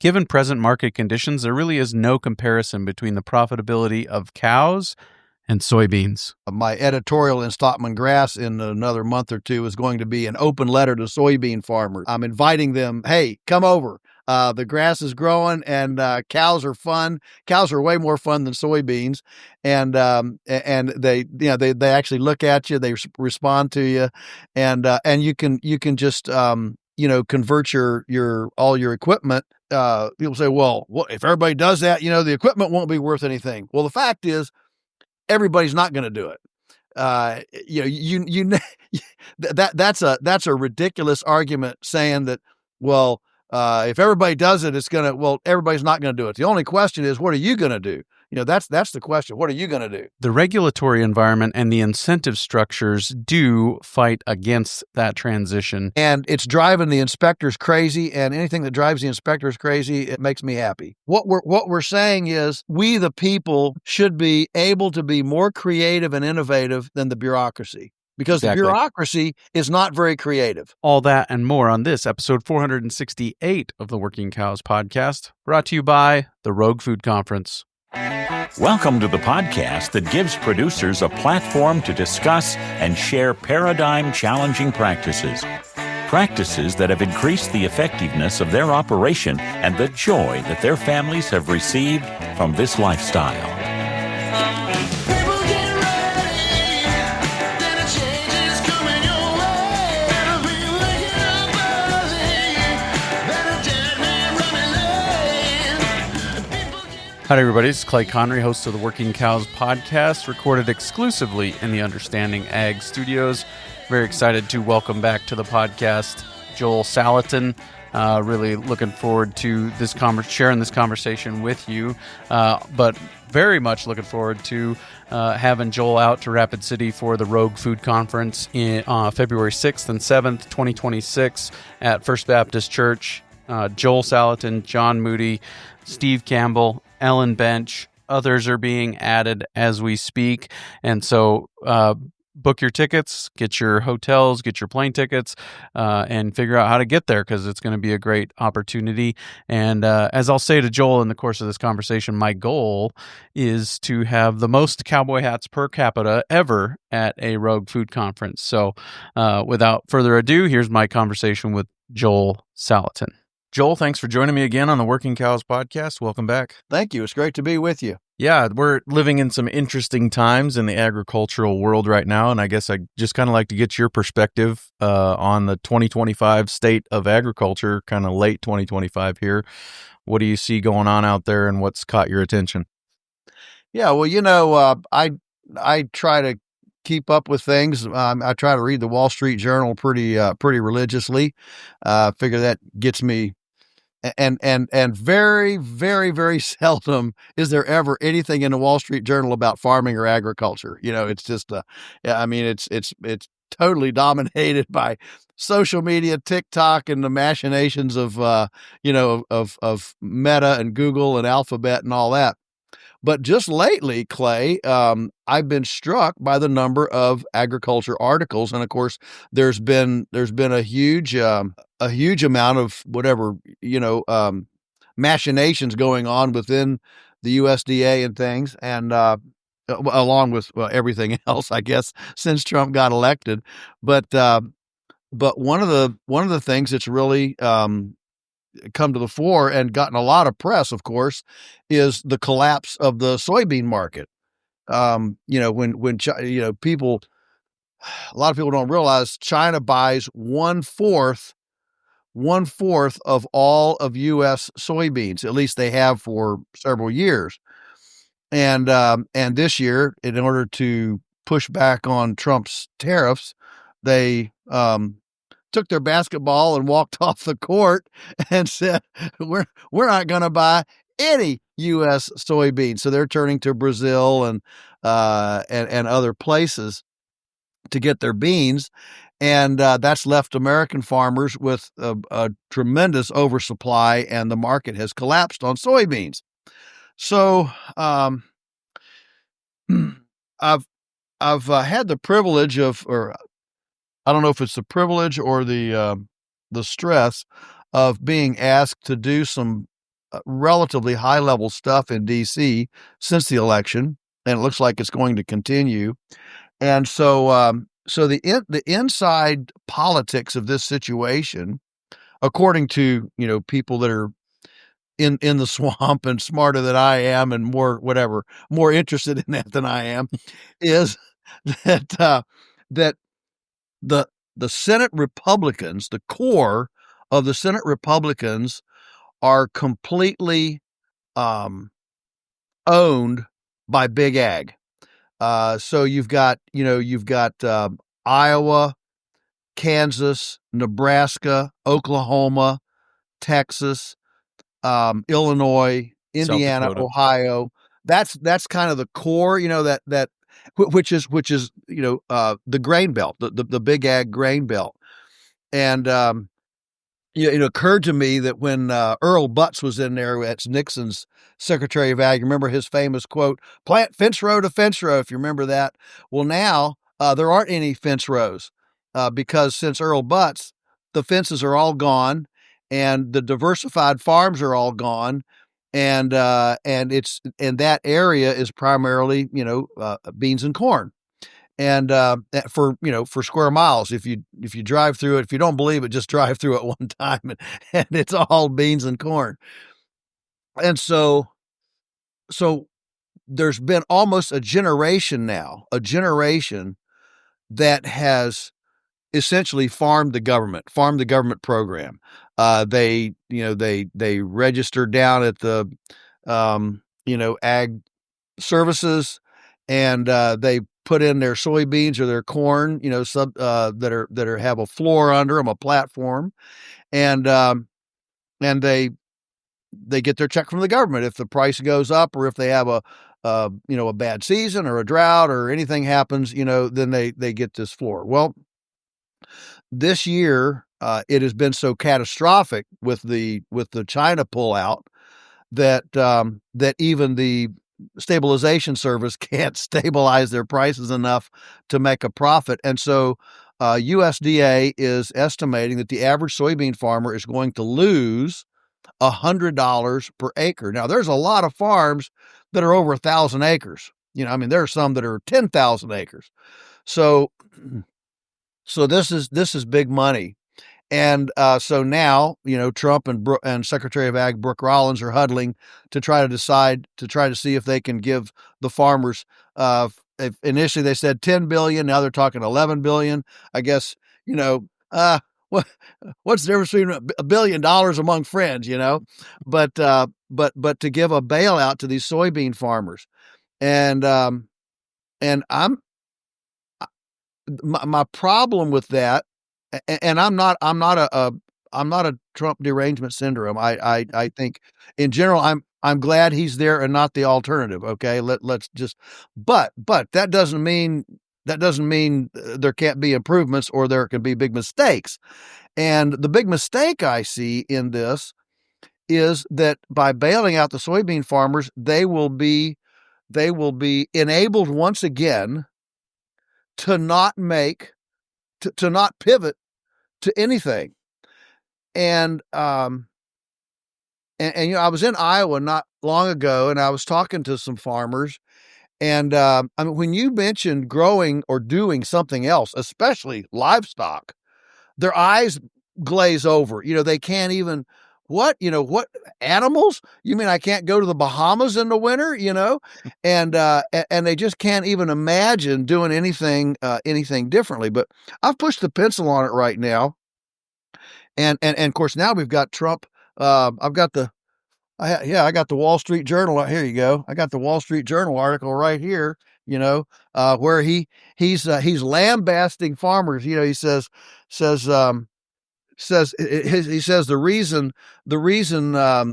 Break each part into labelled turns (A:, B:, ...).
A: Given present market conditions, there really is no comparison between the profitability of cows and soybeans.
B: My editorial in Stockman Grass in another month or two is going to be an open letter to soybean farmers. I'm inviting them, hey, come over. The grass is growing and cows are fun. Cows are way more fun than soybeans. And they actually look at you, they respond to you, and you can just convert all your equipment. People say, well, if everybody does that, the equipment won't be worth anything. Well, the fact is, everybody's not going to do it. That's a ridiculous argument saying that, well, if everybody does it, everybody's not going to do it. The only question is, what are you going to do? That's the question. What are you going to do?
A: The regulatory environment and the incentive structures do fight against that transition.
B: And it's driving the inspectors crazy, and anything that drives the inspectors crazy, it makes me happy. What we're saying is, we the people should be able to be more creative and innovative than the bureaucracy. Because The bureaucracy is not very creative.
A: All that and more on this episode 468 of the Working Cows podcast, brought to you by the Rogue Food Conference.
C: Welcome to the podcast that gives producers a platform to discuss and share paradigm-challenging practices. Practices that have increased the effectiveness of their operation and the joy that their families have received from this lifestyle.
A: Hi, everybody. It's Clay Connery, host of the Working Cows podcast, recorded exclusively in the Understanding Ag studios. Very excited to welcome back to the podcast Joel Salatin. Really looking forward to this sharing this conversation with you, but very much looking forward to having Joel out to Rapid City for the Rogue Food Conference in February 6th and 7th, 2026 at First Baptist Church. Joel Salatin, John Moody, Steve Campbell, Ellen Bench, others are being added as we speak. And so book your tickets, get your hotels, get your plane tickets, and figure out how to get there, because it's going to be a great opportunity. And as I'll say to Joel in the course of this conversation, my goal is to have the most cowboy hats per capita ever at a Rogue Food Conference. So without further ado, here's my conversation with Joel Salatin. Joel, thanks for joining me again on the Working Cows podcast. Welcome back.
B: Thank you. It's great to be with you.
A: Yeah, we're living in some interesting times in the agricultural world right now, and I guess I just kind of like to get your perspective on the 2025 state of agriculture, kind of late 2025 here. What do you see going on out there, and what's caught your attention?
B: Yeah, well, I try to keep up with things. I try to read the Wall Street Journal pretty religiously. Figure that gets me. And very, very, very seldom is there ever anything in the Wall Street Journal about farming or agriculture. It's just, it's totally dominated by social media, TikTok, and the machinations of Meta and Google and Alphabet and all that. But just lately, Clay, I've been struck by the number of agriculture articles, and of course, there's been a huge amount of whatever machinations going on within the USDA and things, and along with everything else, I guess, since Trump got elected. But one of the things that's really come to the fore and gotten a lot of press, of course, is the collapse of the soybean market. When people, a lot of people don't realize China buys one fourth of all of U.S. soybeans. At least they have for several years. And this year, in order to push back on Trump's tariffs, they took their basketball and walked off the court and said, we're not going to buy any U.S. soybeans. So they're turning to Brazil and other places to get their beans. And that's left American farmers with a tremendous oversupply, and the market has collapsed on soybeans. So I've had the privilege of, or I don't know if it's the privilege or the stress of being asked to do some relatively high level stuff in D.C. since the election, and it looks like it's going to continue. And so the inside politics of this situation, according to people that are in the swamp and smarter than I am and more interested in that than I am, is that the Senate Republicans, the core of the Senate Republicans, are completely owned by big ag. So you've got Iowa, Kansas, Nebraska, Oklahoma, Texas, Illinois, Indiana, Ohio. That's kind of the core, which is the grain belt, the big ag grain belt. And it occurred to me that when Earl Butz was in there, that's Nixon's Secretary of Ag, remember his famous quote, "Plant fence row to fence row," if you remember that. Well, now there aren't any fence rows because since Earl Butz, the fences are all gone and the diversified farms are all gone. And that area is primarily, beans and corn. And for square miles, if you drive through it, if you don't believe it, just drive through it one time, and it's all beans and corn. And so there's been almost a generation that has essentially farmed the government program. They registered down at the ag services, and they put in their soybeans or their corn, that have a floor under them, a platform, and they get their check from the government if the price goes up or if they have a bad season or a drought or anything happens, then they get this floor. Well, this year it has been so catastrophic with the China pullout that even the stabilization service can't stabilize their prices enough to make a profit. And so USDA is estimating that the average soybean farmer is going to lose $100 per acre. Now, there's a lot of farms that are over 1,000 acres. There are some that are 10,000 acres. So this is big money. And so now, Trump and Secretary of Ag Brooke Rollins are huddling to try to see if they can give the farmers. If initially they said $10 billion, now they're talking $11 billion. I guess what's the difference between $1 billion among friends, But to give a bailout to these soybean farmers, and my problem with that. And I'm not a Trump derangement syndrome. I think in general, I'm glad he's there and not the alternative. Okay. Let's just, but that doesn't mean there can't be improvements or there can be big mistakes. And the big mistake I see in this is that by bailing out the soybean farmers, they will be enabled once again to not pivot to anything. And I was in Iowa not long ago, and I was talking to some farmers. And when you mentioned growing or doing something else, especially livestock, their eyes glaze over. They can't even. What animals? You mean I can't go to the Bahamas in the winter? And they just can't even imagine doing anything differently. But I've pushed the pencil on it right now. And of course now we've got Trump. I got the Wall Street Journal. Here you go. I got the Wall Street Journal article right here. Where he's lambasting farmers. He says the reason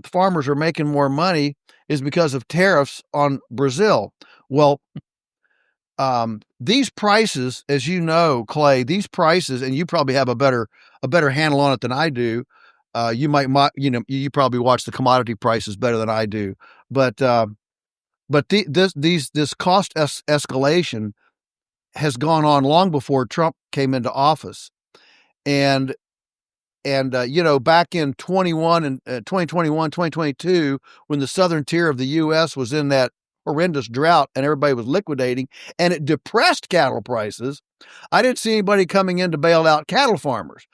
B: farmers are making more money is because of tariffs on Brazil. Well, these prices, as you know, Clay, and you probably have a better handle on it than I do. You probably watch the commodity prices better than I do, but this cost escalation has gone on long before Trump came into office, and back in 2021, 2022, when the southern tier of the U.S. was in that horrendous drought and everybody was liquidating and it depressed cattle prices, I didn't see anybody coming in to bail out cattle farmers.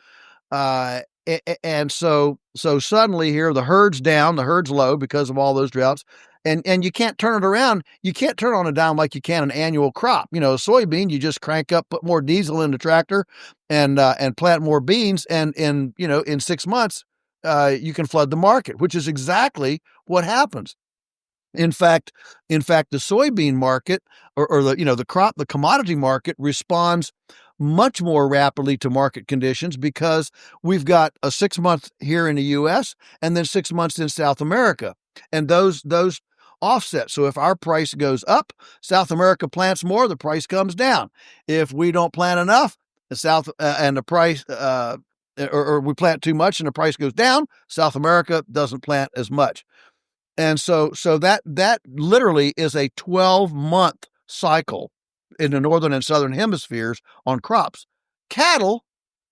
B: And so suddenly here, the herd's down, the herd's low because of all those droughts. And you can't turn it around. You can't turn on a dime like you can an annual crop. A soybean, you just crank up, put more diesel in the tractor and plant more beans. And in 6 months, you can flood the market, which is exactly what happens. In fact, the soybean market or the commodity market responds much more rapidly to market conditions because we've got a 6 month here in the U.S. and then 6 months in South America, and those offset. So if our price goes up, South America plants more, the price comes down. If we don't plant enough, and the price or we plant too much and the price goes down, South America doesn't plant as much. And so that literally is a 12-month cycle in the northern and southern hemispheres on crops. Cattle,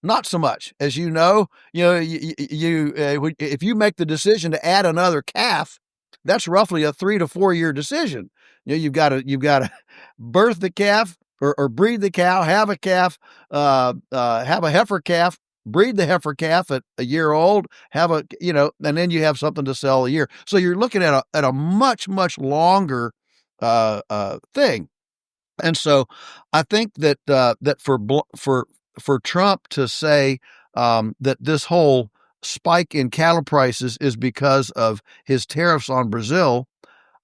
B: not so much. As you know, if you make the decision to add another calf, that's roughly a 3 to 4 year decision. You've got to birth the calf or breed the cow, have a calf, have a heifer calf, breed the heifer calf at a year old, and then you have something to sell a year. So you're looking at a much, much longer thing. And so I think that for Trump to say that this whole spike in cattle prices is because of his tariffs on Brazil,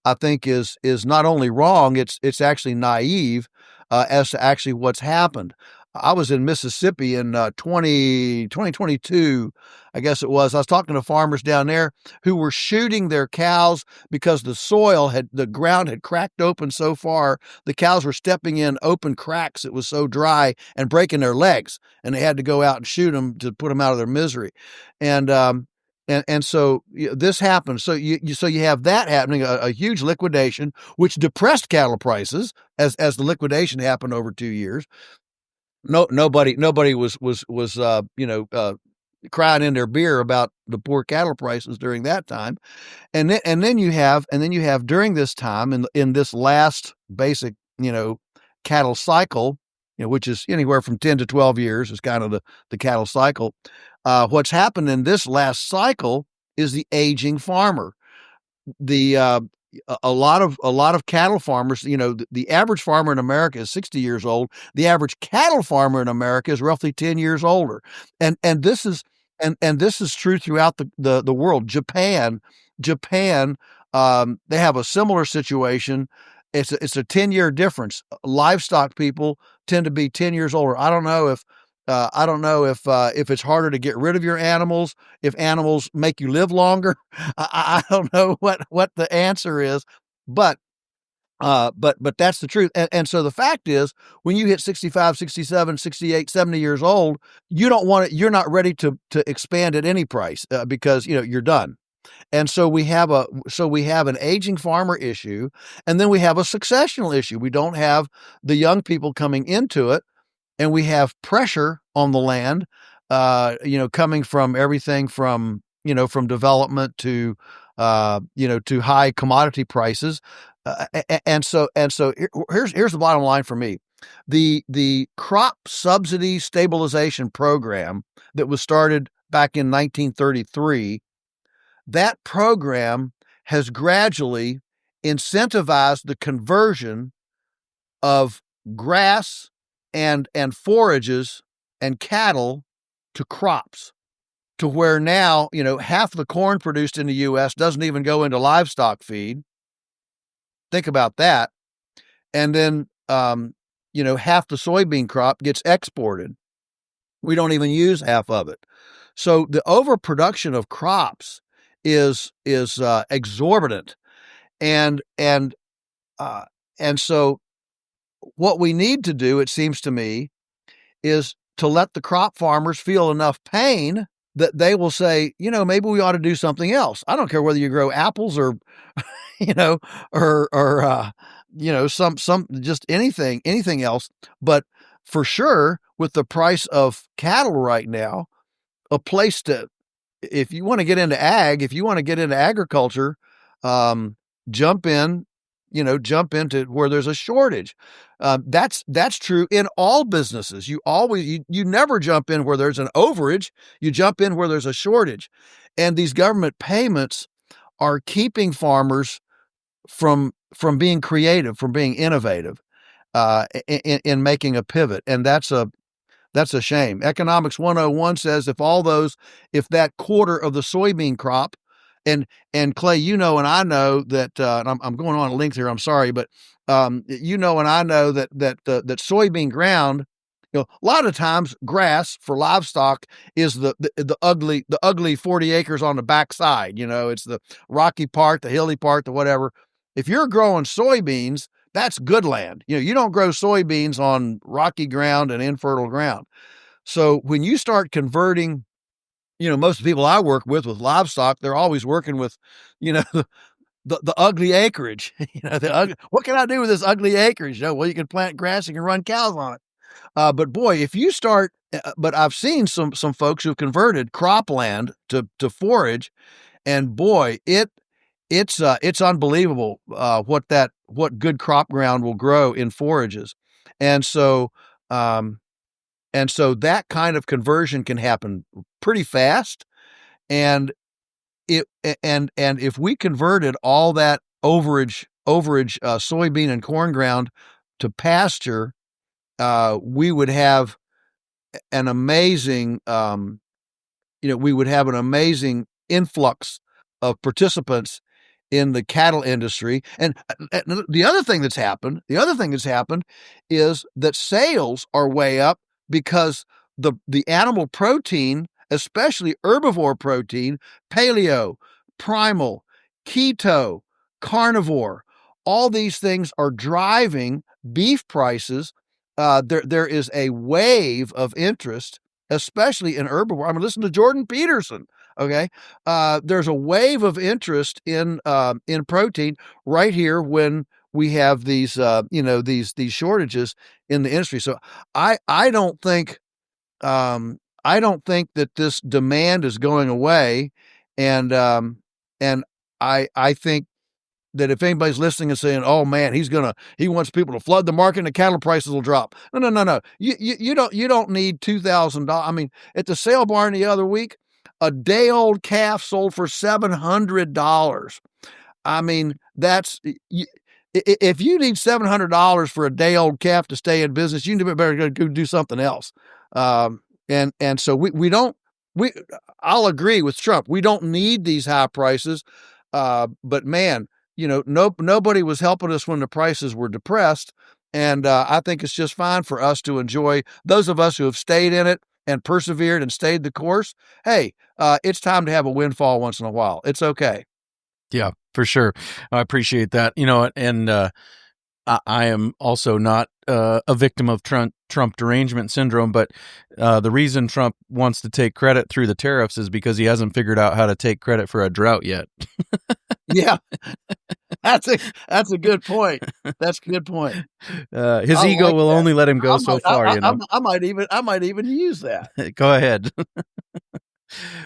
B: I think is not only wrong, it's actually naive as to actually what's happened. I was in Mississippi in 2022, I guess it was. I was talking to farmers down there who were shooting their cows because the ground had cracked open so far. The cows were stepping in open cracks. It was so dry and breaking their legs, and they had to go out and shoot them to put them out of their misery. And so this happened. So you have that happening, a huge liquidation, which depressed cattle prices as the liquidation happened over 2 years. Nobody was crying in their beer about the poor cattle prices during that time. And then you have during this time in this last basic, cattle cycle, which is anywhere from 10 to 12 years is kind of the cattle cycle. What's happened in this last cycle is the aging farmer. A lot of cattle farmers, the average farmer in America is 60 years old. The average cattle farmer in America is roughly 10 years older. And this is true throughout the world. Japan, they have a similar situation. It's a 10-year difference. Livestock people tend to be 10 years older. I don't know if it's harder to get rid of your animals, if animals make you live longer. I don't know what the answer is, but that's the truth. And so the fact is, when you hit 65, 67, 68, 70 years old, you're not ready to expand at any price because, you're done. And so we have an aging farmer issue, and then we have a successional issue. We don't have the young people coming into it. And we have pressure on the land, coming from everything from development to high commodity prices. And so here's the bottom line for me. The crop subsidy stabilization program that was started back in 1933, that program has gradually incentivized the conversion of grass and forages and cattle to crops, to where now, half the corn produced in the U.S. doesn't even go into livestock feed. Think about that. And then, half the soybean crop gets exported. We don't even use half of it. So the overproduction of crops is exorbitant. And so what we need to do, it seems to me, is to let the crop farmers feel enough pain that they will say, maybe we ought to do something else. I don't care whether you grow apples or, some just anything else. But for sure, with the price of cattle right now, a place to, if you want to get into if you want to get into agriculture, jump into where there's a shortage. That's true in all businesses. You never jump in where there's an overage. You jump in where there's a shortage. And these government payments are keeping farmers from being creative, from being innovative, in making a pivot. And that's a shame. Economics 101 says if that quarter of the soybean crop, and Clay, and I know that, and I'm going on a length here, I'm sorry, but and I know that soybean ground, a lot of times grass for livestock is the ugly 40 acres on the backside. It's the rocky part, the hilly part, the whatever. If you're growing soybeans, that's good land. You don't grow soybeans on rocky ground and infertile ground. So when you start converting, most of the people I work with livestock, they're always working with, the ugly acreage. What can I do with this ugly acreage? Well, you can plant grass, you can run cows on it. But boy, if you start, but I've seen some folks who've converted cropland to forage, and boy, it's unbelievable what good crop ground will grow in forages. And so that kind of conversion can happen pretty fast. And if we converted all that overage soybean and corn ground to pasture, we would have an amazing influx of participants in the cattle industry. And the other thing that's happened is that sales are way up because the animal protein, especially herbivore protein, paleo, primal, keto, carnivore, all these things are driving beef prices. There is a wave of interest, especially in herbivore. I mean, listen to Jordan Peterson. Okay. There's a wave of interest in protein right here when we have these, these shortages in the industry. So I don't think that this demand is going away. And I think that if anybody's listening and saying, "Oh man, he wants people to flood the market and the cattle prices will drop," no. You don't need $2,000. I mean, at the sale barn the other week, a day old calf sold for $700. I mean, if you need $700 for a day old calf to stay in business, you better go do something else. And so I'll agree with Trump. We don't need these high prices. But man, nobody was helping us when the prices were depressed. And I think it's just fine for us to enjoy, those of us who have stayed in it and persevered and stayed the course. Hey, it's time to have a windfall once in a while. It's okay.
A: Yeah, for sure. I appreciate that. And I am also not a victim of Trump derangement syndrome, but the reason Trump wants to take credit through the tariffs is because he hasn't figured out how to take credit for a drought yet.
B: Yeah, that's a good point. That's a good point.
A: His ego will only let him go so far.
B: I might even use that.
A: Go ahead.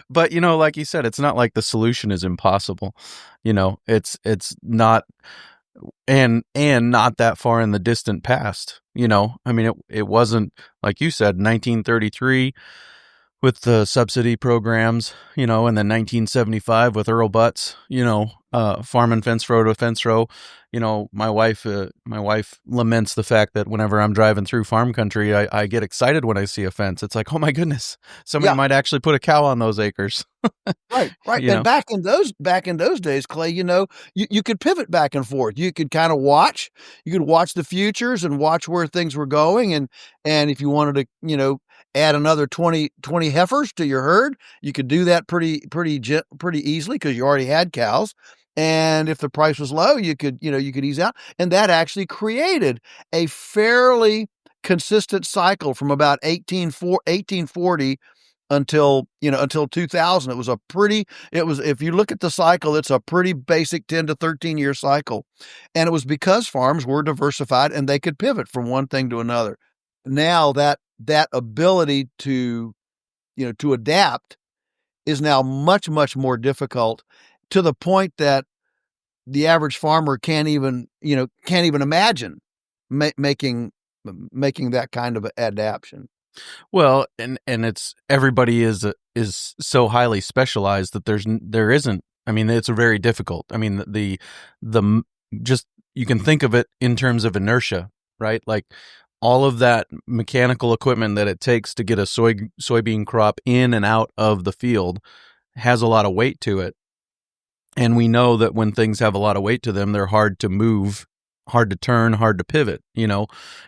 A: But like you said, it's not like the solution is impossible. It's not, and not that far in the distant past. I mean, it wasn't, like you said, 1933 with the subsidy programs, and then 1975 with Earl Butts, farm and fence row to fence row. My wife laments the fact that whenever I'm driving through farm country, I get excited when I see a fence. It's like, oh my goodness, somebody might actually put a cow on those acres.
B: Right. And back in those days, Clay, you could pivot back and forth. You could kind of watch. You could watch the futures and watch where things were going, and if you wanted to, add another 20 heifers to your herd, you could do that pretty easily because you already had cows. And if the price was low, you could ease out. And that actually created a fairly consistent cycle from about 1840 until 2000. If you look at the cycle, it's a pretty basic 10 to 13 year cycle. And it was because farms were diversified and they could pivot from one thing to another. Now that ability to to adapt is now much, much more difficult, to the point that the average farmer can't even imagine making that kind of adaptation.
A: Well, and it's everybody is so highly specialized that there isn't. I mean, it's very difficult. I mean, the just you can think of it in terms of inertia, right? Like all of that mechanical equipment that it takes to get a soybean crop in and out of the field has a lot of weight to it. And we know that when things have a lot of weight to them, they're hard to move, hard to turn, hard to pivot,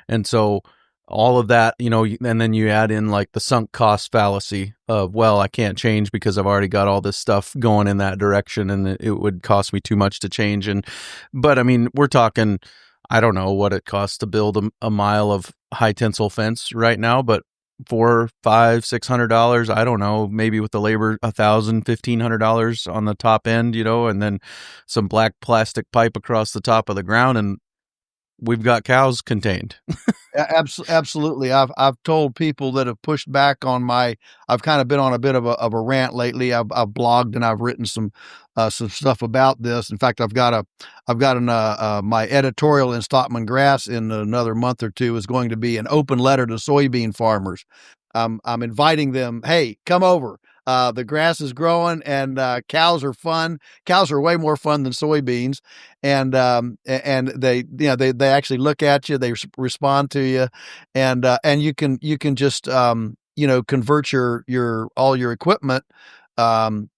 A: And so all of that, and then you add in like the sunk cost fallacy of, well, I can't change because I've already got all this stuff going in that direction and it would cost me too much to change. But I mean, we're talking, I don't know what it costs to build a mile of high tensile fence right now, but $400, $500, $600, I don't know, maybe with the labor, $1,000, $1,500 on the top end, and then some black plastic pipe across the top of the ground, and we've got cows contained.
B: Absolutely. I've told people that have pushed back on I've kind of been on a bit of a rant lately. I've blogged and I've written some stuff about this. In fact, I've got my editorial in Stockman Grass in another month or two is going to be an open letter to soybean farmers. I'm inviting them. Hey, come over. The grass is growing and cows are fun. Cows are way more fun than soybeans. And they actually look at you, they respond to you, and you can just, convert all your equipment. And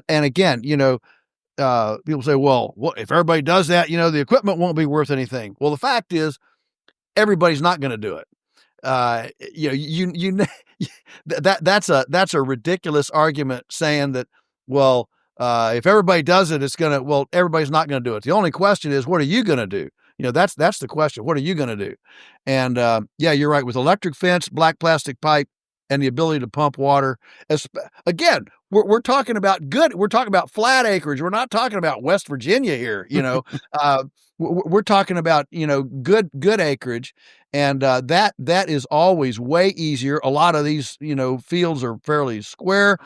B: again, people say, well, if everybody does that, the equipment won't be worth anything. Well, the fact is everybody's not going to do it. That's a ridiculous argument saying that, well, if everybody does it, everybody's not going to do it. The only question is, what are you going to do? That's the question. What are you going to do? And, you're right. With electric fence, black plastic pipe, and the ability to pump water, again, we're talking about we're talking about flat acreage. We're not talking about West Virginia here. We're talking about, good acreage. And that is always way easier. A lot of these, fields are fairly square.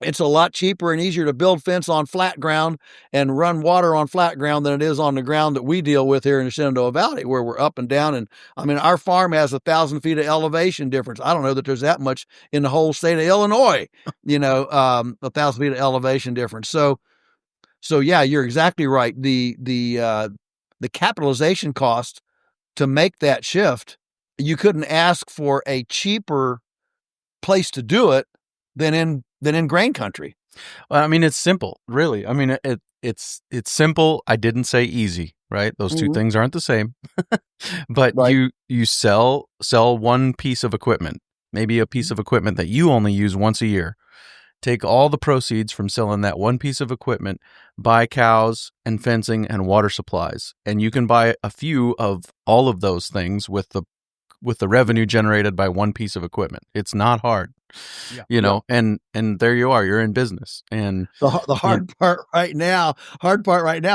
B: It's a lot cheaper and easier to build fence on flat ground and run water on flat ground than it is on the ground that we deal with here in the Shenandoah Valley, where we're up and down. And I mean, our farm has 1,000 feet of elevation difference. I don't know that there's that much in the whole state of Illinois, 1,000 feet of elevation difference. So yeah, you're exactly right. The capitalization cost to make that shift, you couldn't ask for a cheaper place to do it than in grain country.
A: Well, I mean, it's simple, really. I mean, it's simple. I didn't say easy, right? Those two things aren't the same. But right. You sell one piece of equipment, maybe a piece of equipment that you only use once a year. Take all the proceeds from selling that one piece of equipment, buy cows and fencing and water supplies, and you can buy a few of all of those things with the revenue generated by one piece of equipment. It's not hard, and there you are. You're in business, and
B: the hard part right now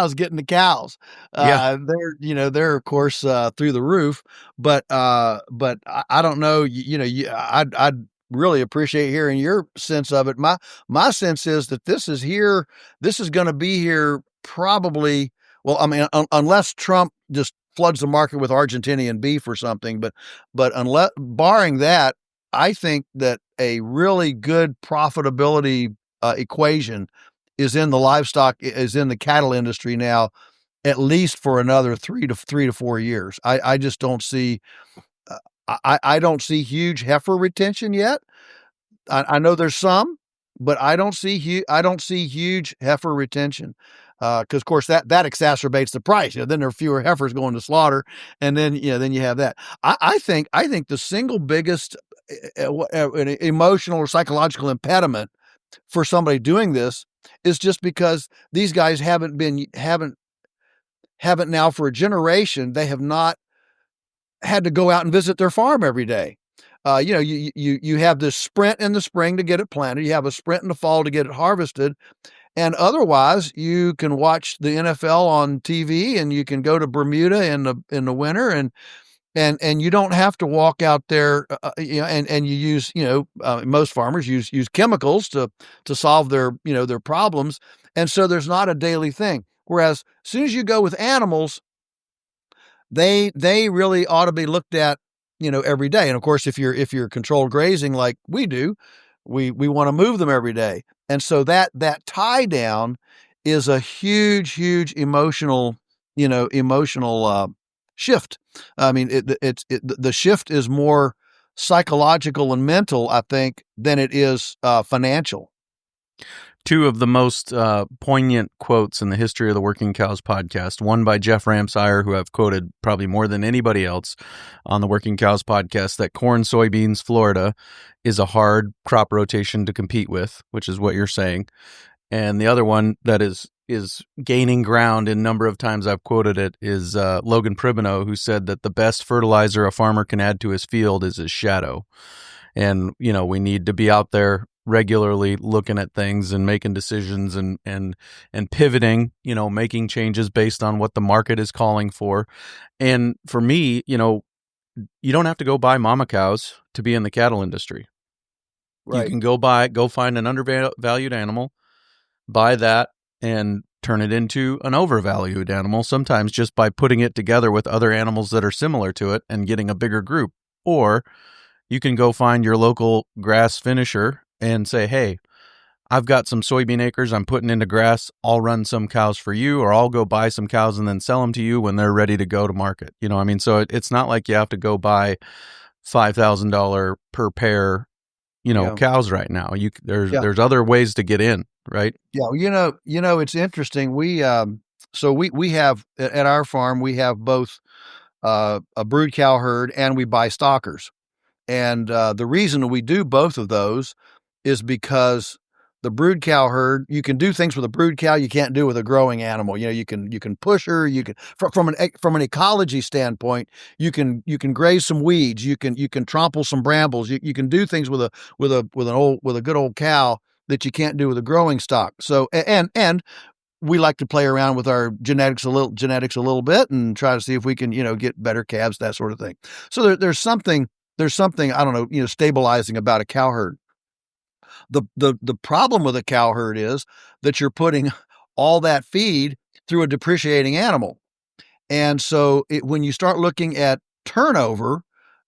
B: is getting the cows. They're of course through the roof, but I don't know. I'd really appreciate hearing your sense of it. My sense is that this is going to be here probably. Well, I mean, unless Trump just floods the market with Argentinian beef or something, but unless barring that, I think that a really good profitability equation is in the cattle industry now, at least for another 3 to 4 years. I just don't see. I don't see huge heifer retention yet. I know there's some, but I don't see huge heifer retention. Because of course that exacerbates the price. Then there are fewer heifers going to slaughter, and then you have that. I think the single biggest emotional or psychological impediment for somebody doing this is just because these guys haven't now for a generation. They have not had to go out and visit their farm every day. You have this sprint in the spring to get it planted. You have a sprint in the fall to get it harvested. And otherwise, you can watch the NFL on TV, and you can go to Bermuda in the winter, and and you don't have to walk out there, and you use, most farmers use chemicals to solve their, their problems. And so there's not a daily thing. Whereas as soon as you go with animals, they really ought to be looked at, every day. And of course, if you're controlled grazing like we do, we want to move them every day. And so that tie down is a huge emotional, shift. I mean, the shift is more psychological and mental, I think, than it is financial.
A: Two of the most poignant quotes in the history of the Working Cows podcast, one by Jeff Ramsire, who I've quoted probably more than anybody else on the Working Cows podcast, that corn, soybeans, Florida is a hard crop rotation to compete with, which is what you're saying. And the other one that is gaining ground in number of times I've quoted it is Logan Pribino, who said that the best fertilizer a farmer can add to his field is his shadow. And, we need to be out there regularly looking at things and making decisions and pivoting, making changes based on what the market is calling for. And for me, you don't have to go buy mama cows to be in the cattle industry. Right. You can go find an undervalued animal, buy that, and turn it into an overvalued animal, sometimes just by putting it together with other animals that are similar to it and getting a bigger group. Or you can go find your local grass finisher and say, hey, I've got some soybean acres I'm putting into grass. I'll run some cows for you, or I'll go buy some cows and then sell them to you when they're ready to go to market. So it's not like you have to go buy $5,000 per pair, cows right now. There's other ways to get in, right?
B: Yeah. It's interesting. We have at our farm, we have both a brood cow herd and we buy stockers. And the reason we do both of those is because the brood cow herd, you can do things with a brood cow you can't do with a growing animal. You can push her. You can from an ecology standpoint, you can graze some weeds. You can trample some brambles. You can do things with a good old cow that you can't do with a growing stock. So and we like to play around with our genetics a little bit and try to see if we can get better calves, that sort of thing. So there's something I don't know, stabilizing about a cow herd. The problem with a cow herd is that you're putting all that feed through a depreciating animal. And so when you start looking at turnover,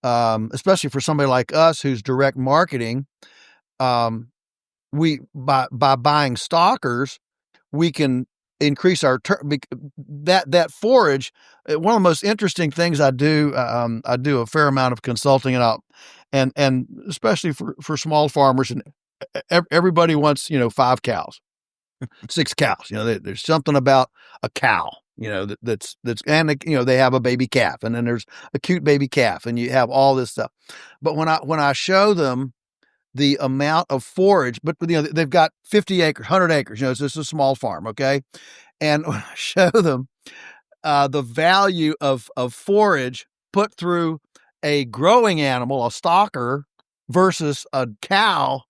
B: especially for somebody like us who's direct marketing, we by buying stockers, we can increase our that forage. One of the most interesting things I do a fair amount of consulting, and especially for small farmers, and everybody wants 5 cows, 6 cows. There's something about a cow, that's and they have a baby calf, and then there's a cute baby calf, and you have all this stuff. But when I show them the amount of forage, but they've got 50 acres, 100 acres, it's just a small farm. Okay. And when I show them the value of forage put through a growing animal, a stocker, versus a cow,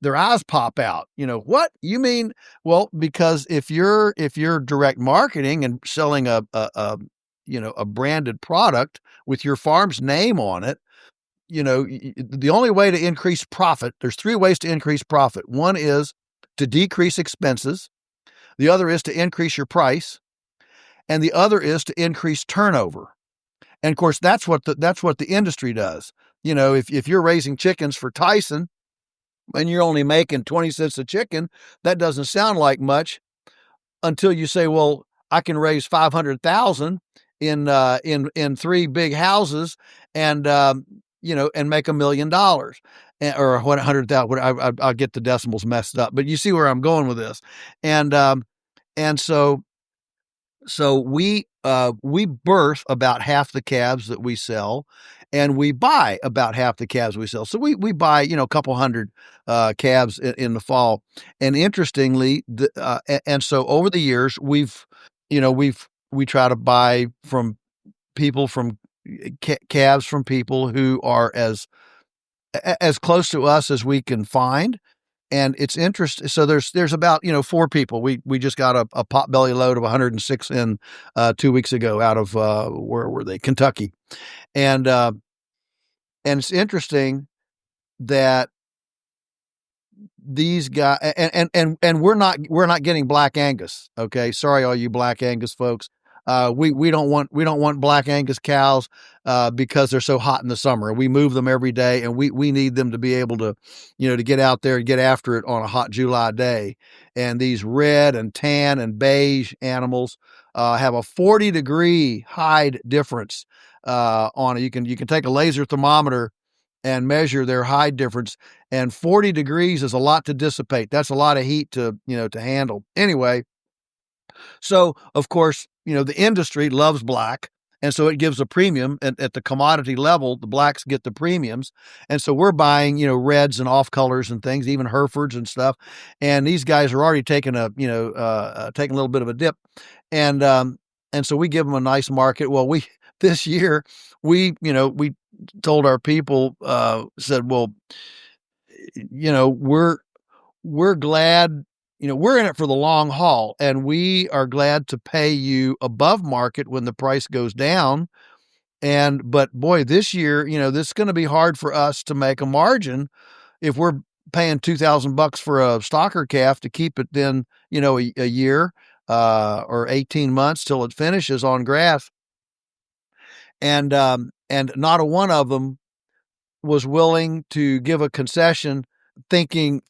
B: their eyes pop out. What you mean? Well, because if you're direct marketing and selling a branded product with your farm's name on it, the only way to increase profit, there's 3 ways to increase profit. One is to decrease expenses. The other is to increase your price. And the other is to increase turnover. And of course, that's what the industry does. If you're raising chickens for Tyson and you're only making 20 cents a chicken, that doesn't sound like much until you say, well, I can raise 500,000 in 3 big houses and make $1 million, or 100,000. I'll get the decimals messed up, but you see where I'm going with this. And so we birth about half the calves that we sell, and we buy about half the calves we sell. So we buy, a couple hundred calves in the fall. And interestingly, and so over the years, we try to buy from people, from calves from people who are as close to us as we can find. And it's interesting. So there's about 4 people. We just got a potbelly load of 106 in 2 weeks ago out of where were they? Kentucky, and it's interesting that these guys and we're not getting Black Angus. Okay, sorry, all you Black Angus folks. We don't want Black Angus cows because they're so hot in the summer. We move them every day, and we need them to be able to, to get out there and get after it on a hot July day. And these red and tan and beige animals have a 40-degree hide difference on it. You can take a laser thermometer and measure their hide difference, and 40 degrees is a lot to dissipate. That's a lot of heat to handle. Anyway, so of course, the industry loves black, and so it gives a premium at the commodity level. The blacks get the premiums, and so we're buying reds and off colors and things, even Herefords and stuff. And these guys are already taking taking a little bit of a dip, and so we give them a nice market. Well, this year we told our people, said, well, we're glad, we're in it for the long haul, and we are glad to pay you above market when the price goes down. But boy, this year, this is going to be hard for us to make a margin if we're paying $2,000 for a stocker calf to keep it then, a year, or 18 months till it finishes on grass. And not a one of them was willing to give a concession, thinking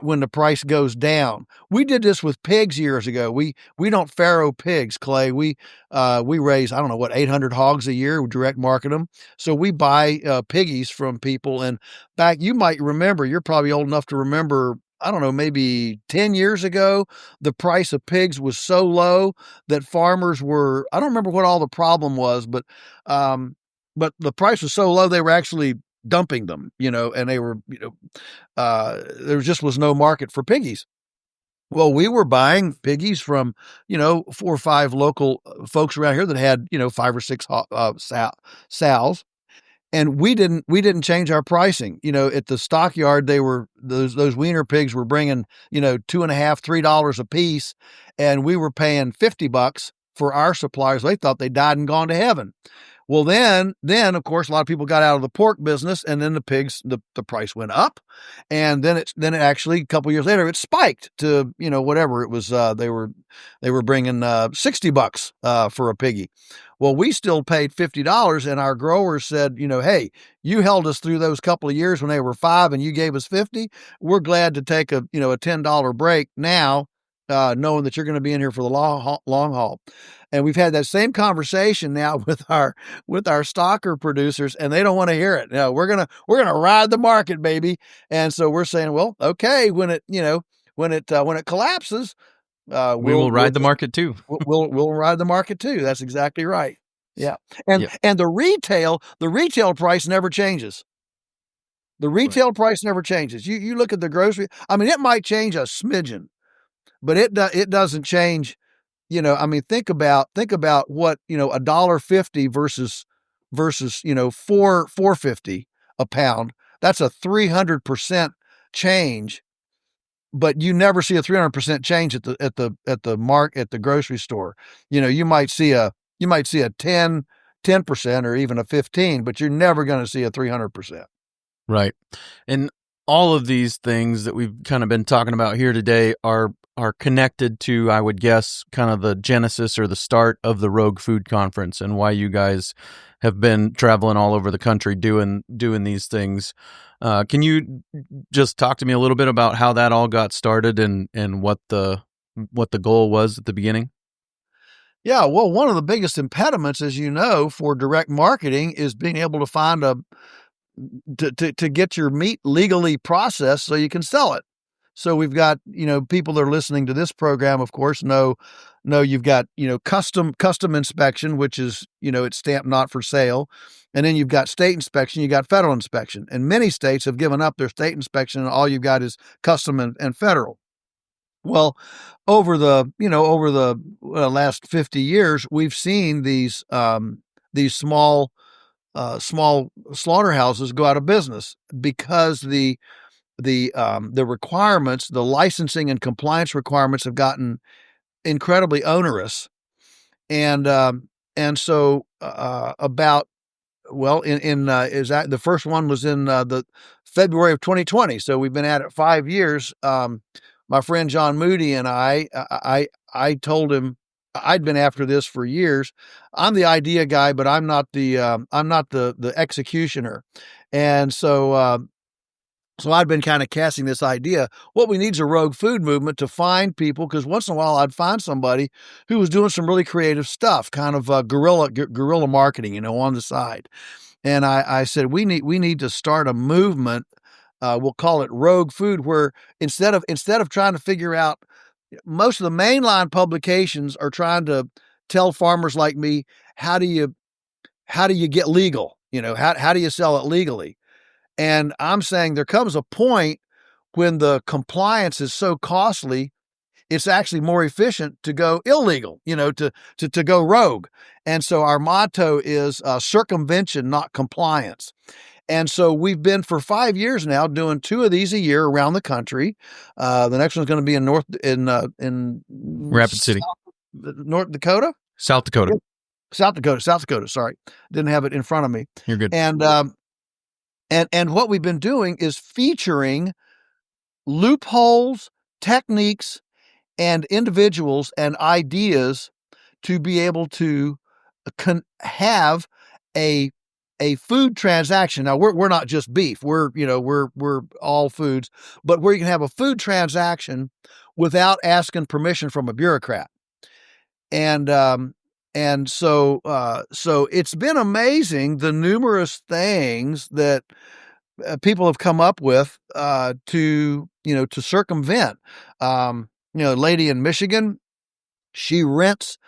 B: when the price goes down. We did this with pigs years ago. We don't farrow pigs, Clay. We raise, I don't know what, 800 hogs a year. We direct market them. So we buy piggies from people. And back, you might remember, you're probably old enough to remember, I don't know, maybe 10 years ago, the price of pigs was so low that farmers were, I don't remember what all the problem was, but the price was so low, they were actually dumping them, and they were, there just was no market for piggies. Well, we were buying piggies from, 4 or 5 local folks around here that had, 5 or 6 sows. And we didn't change our pricing. At the stockyard, they were, those wiener pigs were bringing, $2.50, $3 a piece. And we were paying $50 for our suppliers. They thought they died and gone to heaven. Well, then, of course, a lot of people got out of the pork business, and then the pigs, the price went up, and then it actually, a couple years later, it spiked to, whatever it was. They were bringing $60 for a piggy. Well, we still paid $50, and our growers said, hey, you held us through those couple of years when they were 5, and you gave us 50. We're glad to take a $10 break now, knowing that you're going to be in here for the long haul. And we've had that same conversation now with our stocker producers, and they don't want to hear it. No, we're gonna ride the market, baby. And so we're saying, well, okay, when it collapses,
A: we will ride the market too.
B: We'll ride the market too. That's exactly right. Yeah. And the retail price never changes. The retail price never changes. You look at the grocery. I mean, it might change a smidgen, but it doesn't change. Think about what, $1.50 versus $4.50 a pound. That's a 300% change, but you never see a 300% change at the grocery store. You might see a 10% or even a 15%, but you're never going to see a 300%.
A: Right. And all of these things that we've kind of been talking about here today are connected to, I would guess, kind of the genesis or the start of the Rogue Food Conference, and why you guys have been traveling all over the country doing these things. Can you just talk to me a little bit about how that all got started and what the goal was at the beginning?
B: Yeah, well, one of the biggest impediments, as you know, for direct marketing is being able to find to get your meat legally processed so you can sell it. So we've got, people that are listening to this program, of course, know you've got, custom inspection, which is, it's stamped not for sale. And then you've got state inspection, you got federal inspection. And many states have given up their state inspection, and all you've got is custom and federal. Well, over the last 50 years, we've seen these small slaughterhouses go out of business because the the requirements, the licensing and compliance requirements have gotten incredibly onerous, and so about well in is that the first one was in the February of 2020, so we've been at it 5 years. My friend John Moody and I told him I'd been after this for years. I'm the idea guy, but I'm not the executioner, and so I'd been kind of casting this idea. What we need is a rogue food movement to find people, because once in a while I'd find somebody who was doing some really creative stuff, kind of guerrilla marketing, on the side. And I said we need to start a movement. We'll call it Rogue Food, where instead of trying to figure out, most of the mainline publications are trying to tell farmers like me, how do you get legal? How do you sell it legally? And I'm saying there comes a point when the compliance is so costly, it's actually more efficient to go illegal, to go rogue. And so our motto is circumvention, not compliance. And so we've been for 5 years now doing 2 of these a year around the country. The next one's going to be in
A: Rapid City,
B: North Dakota,
A: South Dakota.
B: South Dakota. Sorry, didn't have it in front of me.
A: You're good.
B: And what we've been doing is featuring loopholes, techniques, and individuals and ideas to be able to have a food transaction. Now we're not just beef. We're all foods, but where you can have a food transaction without asking permission from a bureaucrat. And so it's been amazing, the numerous things that people have come up with to circumvent. A lady in Michigan, she rents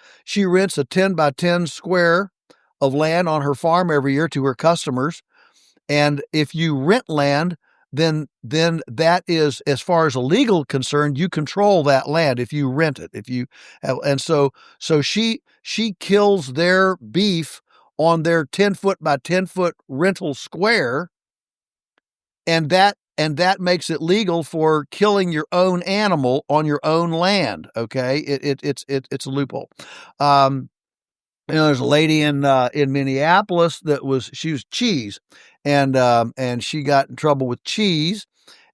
B: a 10 by 10 square of land on her farm every year to her customers. And if you rent land, then that is, as far as a legal concern, you control that land if you rent it. And so she kills their beef on their 10-foot by 10-foot rental square, and that makes it legal for killing your own animal on your own land. Okay, it's a loophole. There's a lady in Minneapolis she was cheese, and she got in trouble with cheese,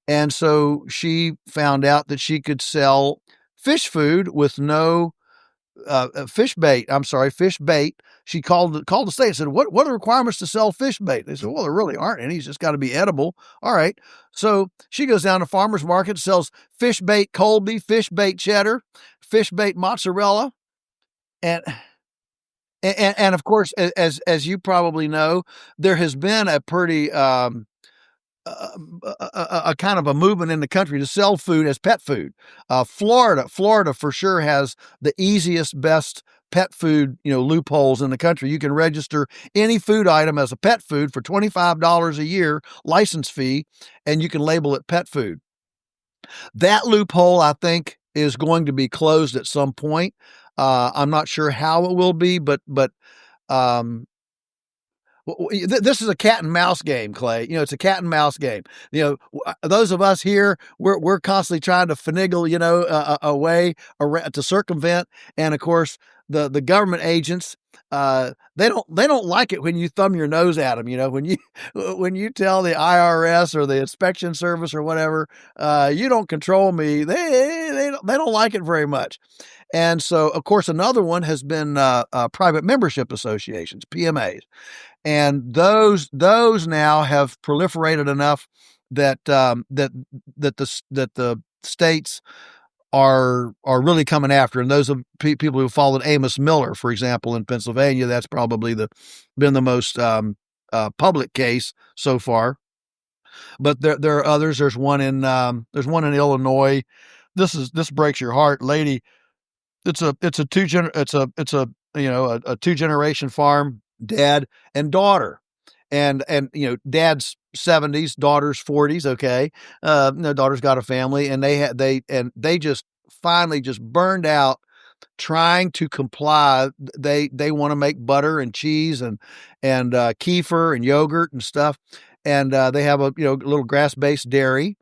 B: and so she found out that she could sell fish food with no fish bait. Fish bait. She called the state and said, "What are the requirements to sell fish bait?" They said, "Well, there really aren't any. It's just got to be edible." All right. So she goes down to farmers market, sells fish bait Colby, fish bait cheddar, fish bait mozzarella, and of course, as you probably know, there has been a pretty a kind of a movement in the country to sell food as pet food. Florida for sure has the easiest, best pet food loopholes in the country. You can register any food item as a pet food for $25 a year license fee, and you can label it pet food. That loophole, I think, is going to be closed at some point. I'm not sure how it will be, but this is a cat and mouse game, Clay. It's a cat and mouse game. Those of us here, we're constantly trying to finagle, a way to circumvent. And of course, the government agents, they don't like it when you thumb your nose at them. When you tell the IRS or the inspection service or whatever, you don't control me. They don't like it very much. And so, of course, another one has been private membership associations, PMAs. And those now have proliferated enough that the states are really coming after. And those are people who followed Amos Miller, for example, in Pennsylvania. That's probably been the most public case so far. But there are others. There's one in Illinois. This breaks your heart, lady. It's a two-generation farm, dad and daughter, and dad's 70s, daughter's 40s. Okay. Daughter's got a family, and they just finally just burned out trying to comply. They want to make butter and cheese and kefir and yogurt and stuff. And they have a little grass-based dairy.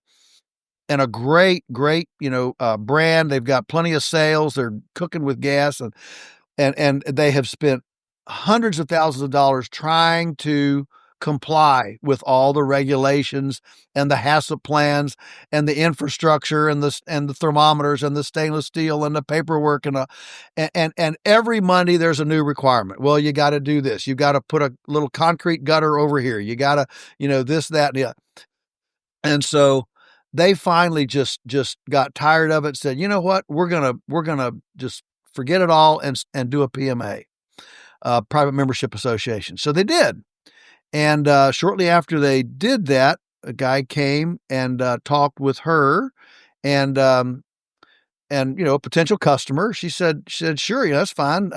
B: and a great brand. They've got plenty of sales. They're cooking with gas, and they have spent hundreds of thousands of dollars trying to comply with all the regulations and the HACCP plans and the infrastructure and the thermometers and the stainless steel and the paperwork and every Monday there's a new requirement. Well, you got to do this. You got to put a little concrete gutter over here. You got to, this, that, and the other. And so they finally just got tired of it and said, you know what, we're gonna just forget it all and do a PMA, private membership association. So they did. And shortly after they did that, a guy came and talked with her, and a potential customer. She said, sure, that's fine.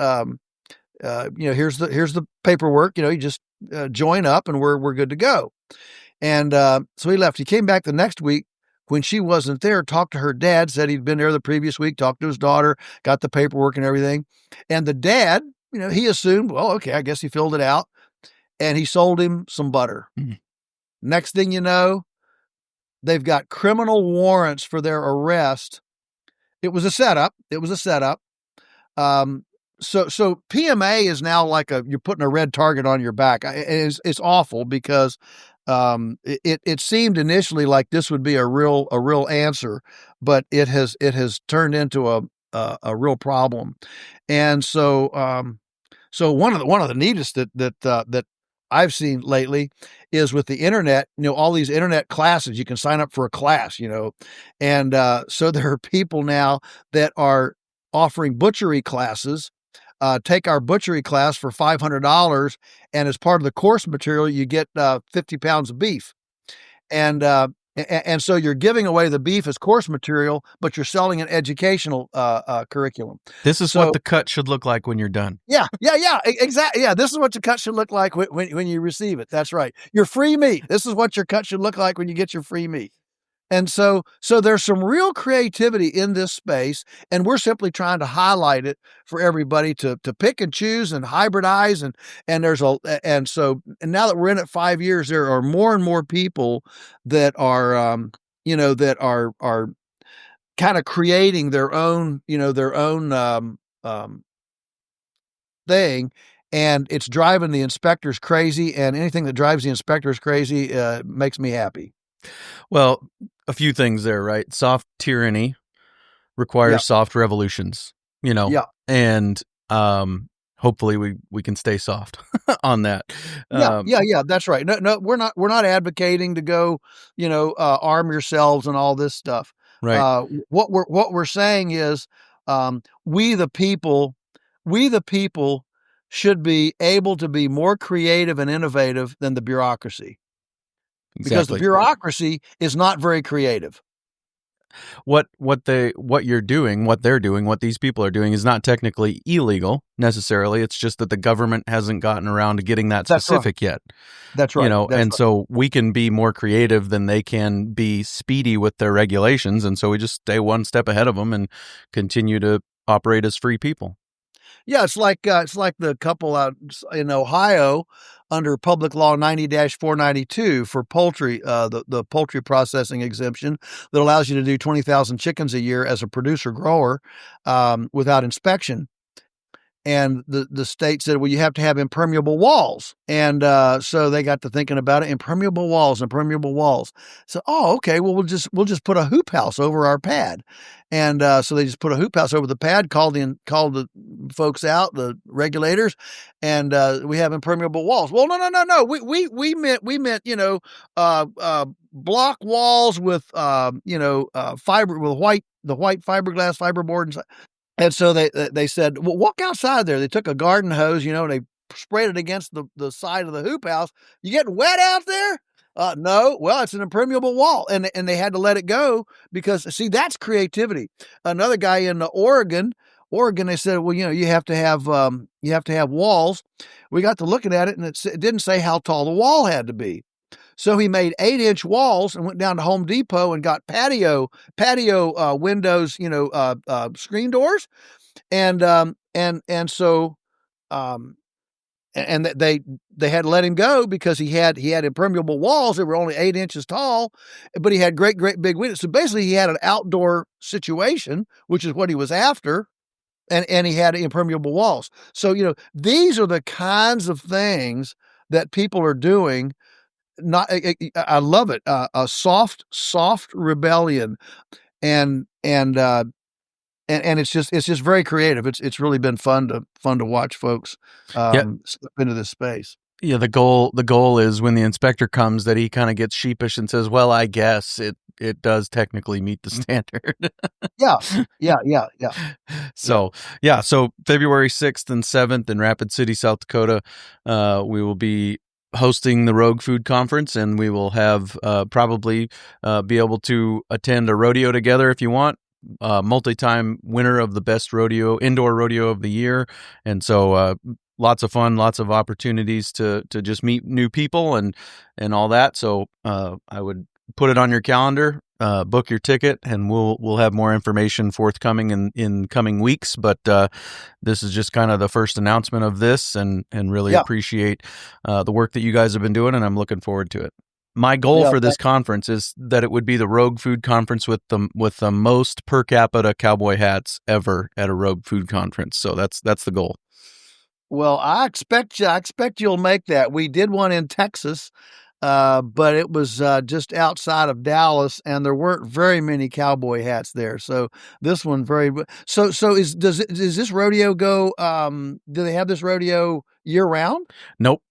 B: Here's the paperwork. You just join up, and we're good to go. And so he left. He came back the next week when she wasn't there. Talked to her dad. Said he'd been there the previous week. Talked to his daughter. Got the paperwork and everything. And the dad, he assumed, well, okay, I guess he filled it out. And he sold him some butter. Mm-hmm. Next thing you know, they've got criminal warrants for their arrest. It was a setup. So PMA is now like you're putting a red target on your back. It's awful because it seemed initially like this would be a real answer, but it has turned into a real problem. And so one of the neatest that I've seen lately is with the internet, all these internet classes. You can sign up for a class, and so there are people now that are offering butchery classes. Take our butchery class for $500, and as part of the course material, you get 50 pounds of beef, and so you're giving away the beef as course material, but you're selling an educational curriculum.
A: This is what the cut should look like when you're done.
B: Yeah, exactly. Yeah, this is what your cut should look like when you receive it. That's right. Your free meat. This is what your cut should look like when you get your free meat. And so there's some real creativity in this space, and we're simply trying to highlight it for everybody to pick and choose and hybridize. And so now that we're in it 5 years, there are more and more people that are, that are kind of creating their own thing. And it's driving the inspectors crazy, and anything that drives the inspectors crazy makes me happy.
A: Well, a few things there, right? Soft tyranny requires soft revolutions, and hopefully we can stay soft on that.
B: Yeah, that's right. No, we're not advocating to go, arm yourselves and all this stuff.
A: Right.
B: What we're saying is, we the people should be able to be more creative and innovative than the bureaucracy. Because the bureaucracy is not very creative.
A: What they're doing, what these people are doing is not technically illegal necessarily. It's just that the government hasn't gotten around to getting that specific yet.
B: That's right.
A: So we can be more creative than they can be speedy with their regulations, and so we just stay one step ahead of them and continue to operate as free people.
B: Yeah, it's like the couple out in Ohio under Public Law 90-492 for poultry, the poultry processing exemption that allows you to do 20,000 chickens a year as a producer grower without inspection. And the state said, well, you have to have impermeable walls. And so they got to thinking about it, impermeable walls. So, okay, well, we'll just put a hoop house over our pad. And so they just put a hoop house over the pad, called the folks out, the regulators, and we have impermeable walls. Well, no. We meant block walls with fiber, with the white fiberglass fiberboard. And so they said, well, walk outside there. They took a garden hose, and they sprayed it against the side of the hoop house. You getting wet out there? No. Well, it's an impermeable wall. And they had to let it go because, see, that's creativity. Another guy in Oregon, they said, well, you have to have walls. We got to looking at it, and it didn't say how tall the wall had to be. So he made 8-inch walls and went down to Home Depot and got patio windows, screen doors, and so and they had to let him go because he had impermeable walls that were only 8 inches tall, but he had great big windows. So basically, he had an outdoor situation, which is what he was after, and he had impermeable walls. So these are the kinds of things that people are doing. I love it. A soft rebellion, and it's just very creative. It's really been fun to watch folks step into this space.
A: Yeah, the goal is when the inspector comes that he kind of gets sheepish and says, "Well, I guess it does technically meet the standard."
B: Yeah.
A: So February 6th and 7th in Rapid City, South Dakota, we will be hosting the Rogue Food Conference, and we will have probably be able to attend a rodeo together if you want. Multi-time winner of the best indoor rodeo of the year, and so lots of fun, lots of opportunities to just meet new people and all that. So I would put it on your calendar, book your ticket, and we'll have more information forthcoming in coming weeks. But this is just kind of the first announcement of this, and really appreciate the work that you guys have been doing, and I'm looking forward to it. My goal for this conference is that it would be the Rogue Food Conference with the most per capita cowboy hats ever at a Rogue Food Conference. So that's the goal.
B: Well, I expect you'll make that. We did one in Texas, but it was just outside of Dallas, and there weren't very many cowboy hats there. So this one so does this rodeo go? Do they have this rodeo year round?
A: Nope.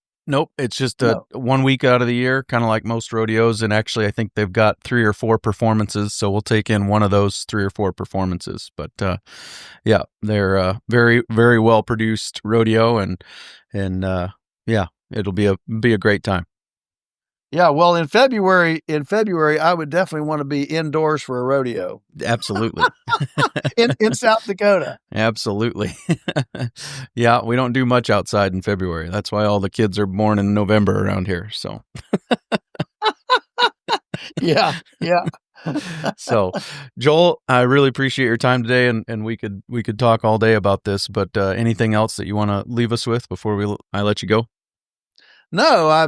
A: It's just 1 week out of the year, kind of like most rodeos. And actually, I think they've got 3 or 4 performances. So we'll take in one of those 3 or 4 performances. But they're very, very well produced rodeo, and it'll be a great time.
B: Yeah, well, in February, I would definitely want to be indoors for a rodeo.
A: Absolutely.
B: in South Dakota.
A: Absolutely. Yeah, we don't do much outside in February. That's why all the kids are born in November around here. So.
B: Yeah.
A: So, Joel, I really appreciate your time today, and we could talk all day about this. But anything else that you want to leave us with before I let you go?
B: No,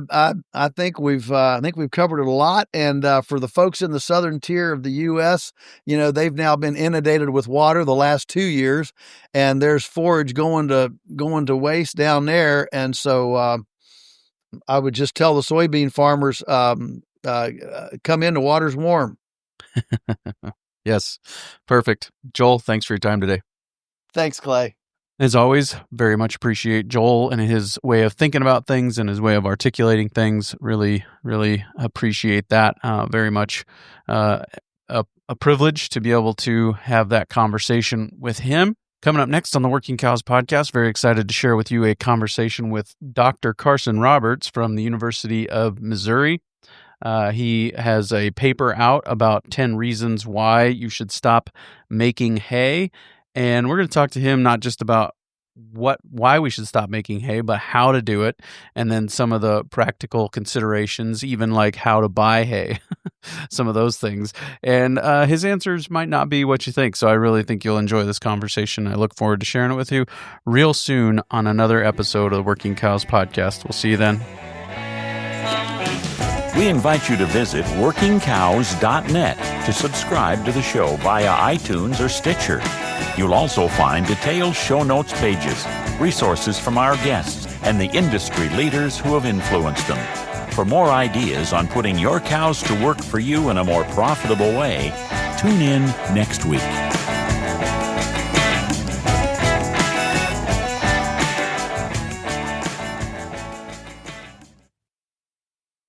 B: I think we've covered it a lot, and for the folks in the southern tier of the U.S., they've now been inundated with water the last 2 years, and there's forage going to waste down there, and so I would just tell the soybean farmers, come in, the water's warm.
A: Yes, perfect. Joel, thanks for your time today.
B: Thanks, Clay.
A: As always, very much appreciate Joel and his way of thinking about things and his way of articulating things. Really, really appreciate that very much. A privilege to be able to have that conversation with him. Coming up next on the Working Cows podcast, very excited to share with you a conversation with Dr. Carson Roberts from the University of Missouri. He has a paper out about 10 reasons why you should stop making hay. And we're going to talk to him not just about why we should stop making hay, but how to do it, and then some of the practical considerations, even like how to buy hay, some of those things. And his answers might not be what you think, so I really think you'll enjoy this conversation. I look forward to sharing it with you real soon on another episode of the Working Cows podcast. We'll see you then.
C: We invite you to visit workingcows.net to subscribe to the show via iTunes or Stitcher. You'll also find detailed show notes pages, resources from our guests, and the industry leaders who have influenced them. For more ideas on putting your cows to work for you in a more profitable way, tune in next week.